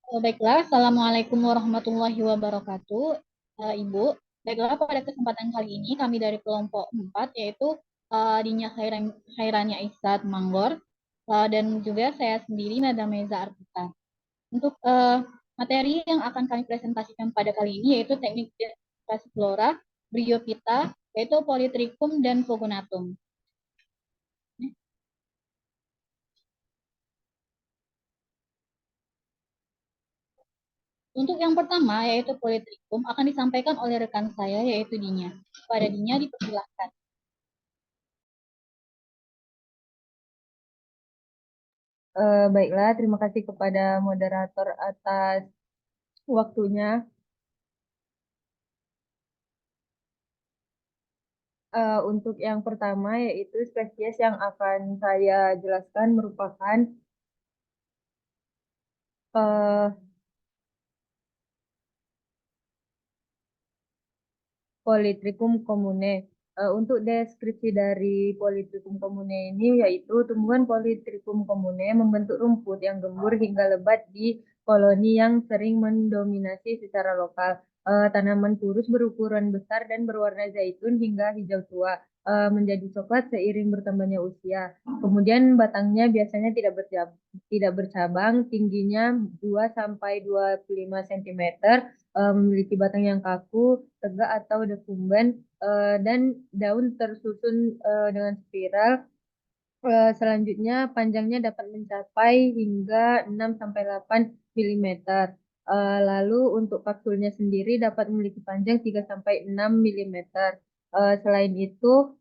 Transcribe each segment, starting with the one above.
Baiklah, Assalamualaikum warahmatullahi wabarakatuh, Ibu. Baiklah, pada kesempatan kali ini kami dari kelompok 4, yaitu Dinya Khairania Isat Manggor, dan juga saya sendiri Nada Meza Arpita. Untuk materi yang akan kami presentasikan pada kali ini yaitu teknik identifikasi flora, bryophyta, yaitu Polytrichum dan Pogonatum. Untuk yang pertama, yaitu Polytrichum, akan disampaikan oleh rekan saya, yaitu Dinya. Pada Dinya dipersilahkan. Baiklah, terima kasih kepada moderator atas waktunya. Untuk yang pertama yaitu spesies yang akan saya jelaskan merupakan uh, Polytrichum comune. Untuk deskripsi dari Polytrichum comune ini yaitu tumbuhan Polytrichum comune membentuk rumput yang gembur hingga lebat di koloni yang sering mendominasi secara lokal. Tanaman kurus berukuran besar dan berwarna zaitun hingga hijau tua, menjadi coklat seiring bertambahnya usia. Kemudian batangnya biasanya tidak bercabang, tingginya 2 sampai 25 cm, memiliki batang yang kaku, tegak atau dekumban, dan daun tersusun dengan spiral. Selanjutnya panjangnya dapat mencapai hingga 6 sampai 8 milimeter. Lalu untuk kapsulnya sendiri dapat memiliki panjang 3 sampai 6 milimeter. Selain itu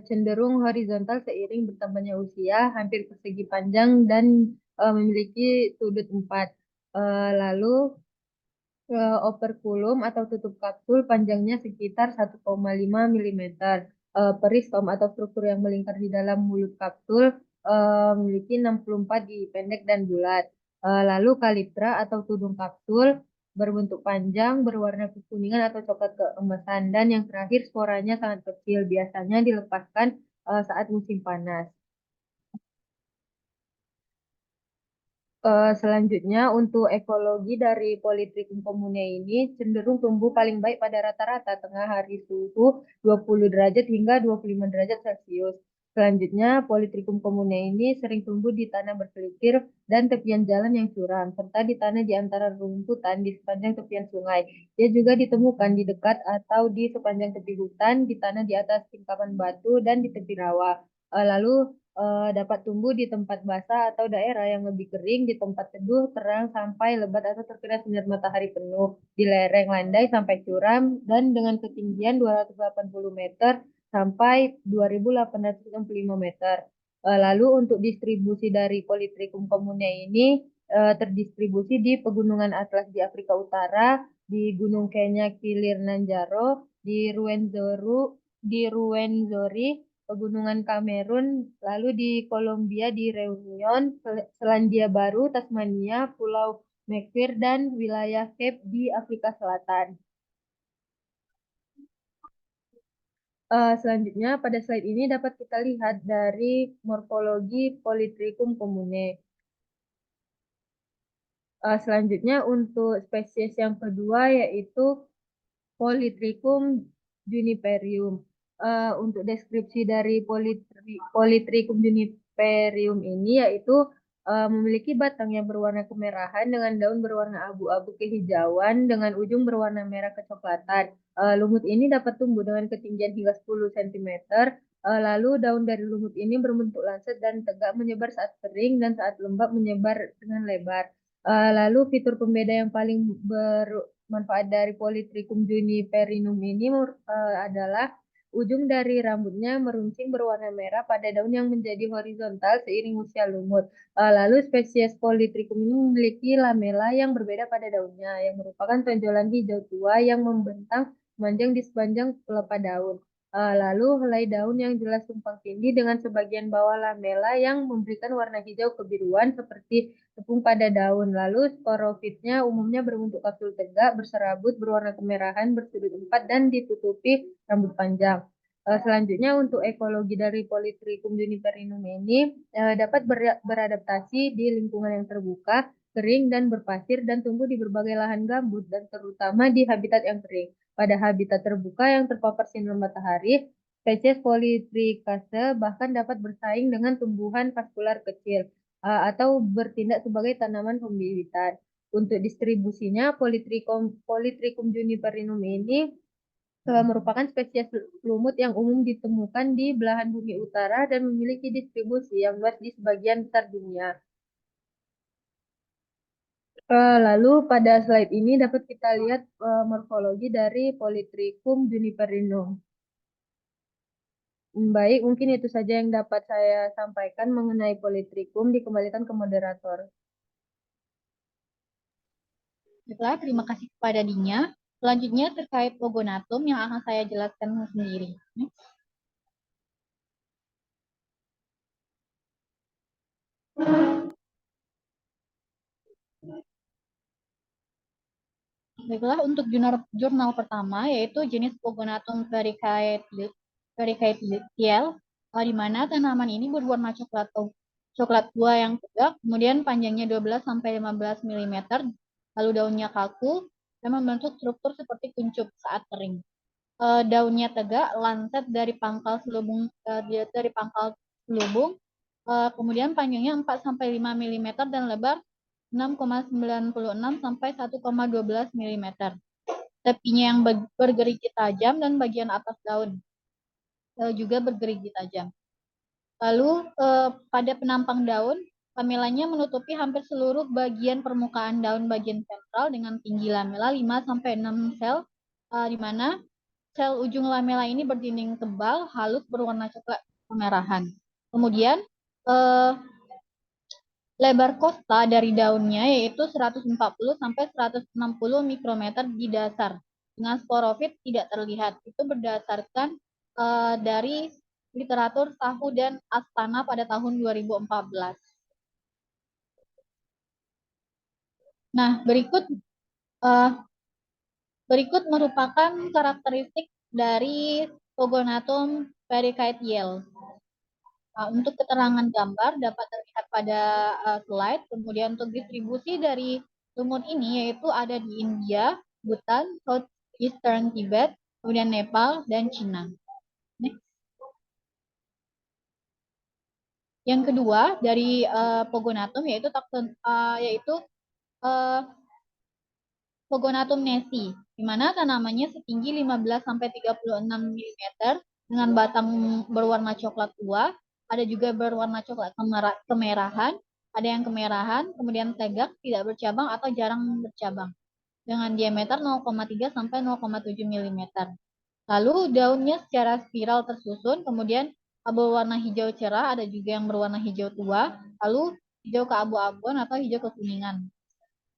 cenderung horizontal seiring bertambahnya usia, hampir persegi panjang dan memiliki sudut 4. Lalu operkulum atau tutup kapsul panjangnya sekitar 1,5 milimeter. Peristom atau struktur yang melingkar di dalam mulut kapsul memiliki 64 gigi pendek dan bulat. Lalu kaliptra atau tudung kapsul berbentuk panjang, berwarna kekuningan atau coklat keemasan. Dan yang terakhir sporanya sangat kecil, biasanya dilepaskan saat musim panas. Selanjutnya, untuk ekologi dari Polytrichum comune ini cenderung tumbuh paling baik pada rata-rata tengah hari suhu 20 derajat hingga 25 derajat Celcius. Selanjutnya, Polytrichum comune ini sering tumbuh di tanah berkelikir dan tepian jalan yang curam, serta di tanah di antara rumputan di sepanjang tepian sungai. Dia juga ditemukan di dekat atau di sepanjang tepi hutan, di tanah di atas tingkapan batu, dan di tepi rawa. Lalu dapat tumbuh di tempat basah atau daerah yang lebih kering, di tempat teduh, terang sampai lebat atau terkena sinar matahari penuh, di lereng landai sampai curam, dan dengan ketinggian 280 meter sampai 2.865 meter. Lalu untuk distribusi dari Polytrichum comune ini terdistribusi di pegunungan Atlas di Afrika Utara, di Gunung Kenya Kilir-Nanjaro, di Ruwenzori, Pegunungan Kamerun, lalu di Kolombia di Reunion, Selandia Baru, Tasmania, Pulau Macquarie, dan wilayah Cape di Afrika Selatan. Selanjutnya, pada slide ini dapat kita lihat dari morfologi Polytrichum comune. Selanjutnya, untuk spesies yang kedua yaitu Polytrichum juniperium. Untuk deskripsi dari Polytrichum juniperium ini yaitu memiliki batang yang berwarna kemerahan dengan daun berwarna abu-abu kehijauan dengan ujung berwarna merah kecoklatan. Lumut ini dapat tumbuh dengan ketinggian hingga 10 cm. Lalu daun dari lumut ini berbentuk lancet dan tegak, menyebar saat kering dan saat lembab menyebar dengan lebar. Lalu fitur pembeda yang paling manfaat dari Polytrichum juniperinum ini adalah ujung dari rambutnya meruncing berwarna merah pada daun yang menjadi horizontal seiring usia lumut. Lalu spesies Polytrichum ini memiliki lamela yang berbeda pada daunnya, yang merupakan tonjolan hijau tua yang membentang memanjang di sepanjang pelepah daun. Lalu helai daun yang jelas tumpang tindih dengan sebagian bawah lamela yang memberikan warna hijau kebiruan seperti tepung pada daun. Lalu sporofitnya umumnya berbentuk kapsul tegak, berserabut, berwarna kemerahan, bersudut 4, dan ditutupi rambut panjang. Selanjutnya untuk ekologi dari Polytrichum juniperinum ini dapat beradaptasi di lingkungan yang terbuka, kering dan berpasir dan tumbuh di berbagai lahan gambut dan terutama di habitat yang kering. Pada habitat terbuka yang terpapar sinar matahari, spesies Polytrichase bahkan dapat bersaing dengan tumbuhan vaskular kecil atau bertindak sebagai tanaman pembibitan. Untuk distribusinya, Polytrichum juniperinum ini merupakan spesies lumut yang umum ditemukan di belahan bumi utara dan memiliki distribusi yang luas di sebagian besar dunia. Lalu pada slide ini dapat kita lihat morfologi dari Polytrichum juniperinum. Baik, mungkin itu saja yang dapat saya sampaikan mengenai Polytrichum. Dikembalikan ke moderator. Baiklah, terima kasih kepada Dinya. Selanjutnya terkait Pogonatum yang akan saya jelaskan sendiri. Baiklah, untuk jurnal pertama yaitu jenis Pogonatum pericaetial, di mana tanaman ini berwarna coklat tua yang tegak, kemudian panjangnya 12 sampai 15 mm, lalu daunnya kaku dan membentuk struktur seperti kuncup saat kering. Daunnya tegak, lancet dari pangkal selubung, kemudian panjangnya 4 sampai 5 mm dan lebar 6,96 sampai 1,12 mm. Tepinya yang bergerigi tajam dan bagian atas daun juga bergerigi tajam. Lalu pada penampang daun, lamelanya menutupi hampir seluruh bagian permukaan daun bagian sentral dengan tinggi lamela 5 sampai 6 sel, di mana sel ujung lamela ini berdinding tebal, halus, berwarna coklat kemerahan. Kemudian lebar kosta dari daunnya yaitu 140 sampai 160 mikrometer di dasar. Dengan sporofit tidak terlihat. Itu berdasarkan dari literatur Sahu dan Astana pada tahun 2014. Nah, berikut merupakan karakteristik dari Pogonatum pericaetial. Untuk keterangan gambar dapat terlihat pada slide. Kemudian untuk distribusi dari lumut ini yaitu ada di India, Bhutan, Southeastern Tibet, kemudian Nepal, dan Cina. Next. Yang kedua dari Pogonatum yaitu Pogonatum nesi, di mana tanamannya setinggi 15 sampai 36 mm dengan batang berwarna coklat tua, ada juga berwarna coklat kemerahan, ada yang kemerahan, kemudian tegak, tidak bercabang atau jarang bercabang dengan diameter 0,3 sampai 0,7 mm. Lalu daunnya secara spiral tersusun, kemudian berwarna hijau cerah, ada juga yang berwarna hijau tua, lalu hijau keabu-abuan atau hijau kekuningan.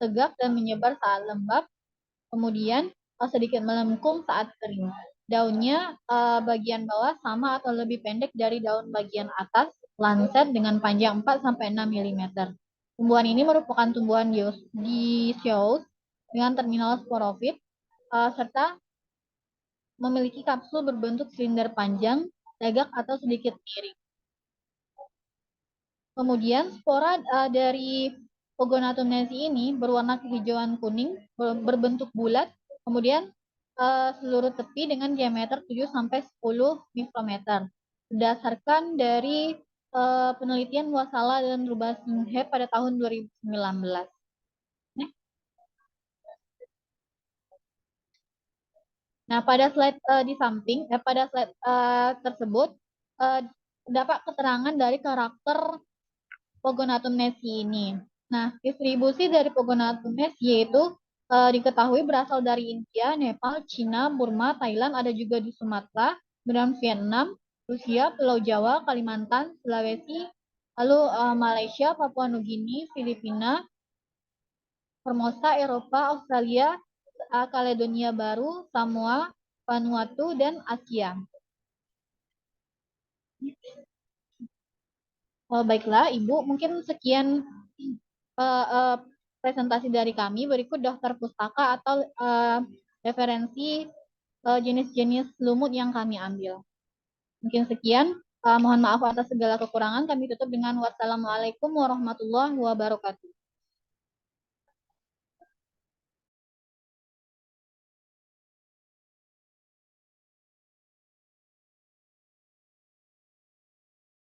Tegak dan menyebar saat lembab, kemudian sedikit melengkung saat kering. Daunnya bagian bawah sama atau lebih pendek dari daun bagian atas, lancet dengan panjang 4 sampai 6 mm. Tumbuhan ini merupakan tumbuhan dioecious dengan terminal sporofit serta memiliki kapsul berbentuk silinder panjang, tegak atau sedikit miring. Kemudian spora dari Pogonatum nesi ini berwarna kehijauan kuning, berbentuk bulat, kemudian seluruh tepi dengan diameter 7 sampai 10 mikrometer. Berdasarkan dari penelitian Wasala dan Rubasinghe pada tahun 2019. Nah, pada slide di samping, pada slide tersebut terdapat keterangan dari karakter Pogonatum nesi ini. Nah, distribusi dari Pogonatum nesi yaitu diketahui berasal dari India, Nepal, Cina, Burma, Thailand, ada juga di Sumatera, dan Vietnam, Rusia, Pulau Jawa, Kalimantan, Sulawesi, lalu Malaysia, Papua Nugini, Filipina, Formosa, Eropa, Australia, Kaledonia Baru, Samoa, Vanuatu, dan Asia. Baiklah, Ibu, mungkin sekian presentasi dari kami. Berikut daftar pustaka atau referensi jenis-jenis lumut yang kami ambil. Mungkin sekian. Mohon maaf atas segala kekurangan. Kami tutup dengan wassalamualaikum warahmatullahi wabarakatuh.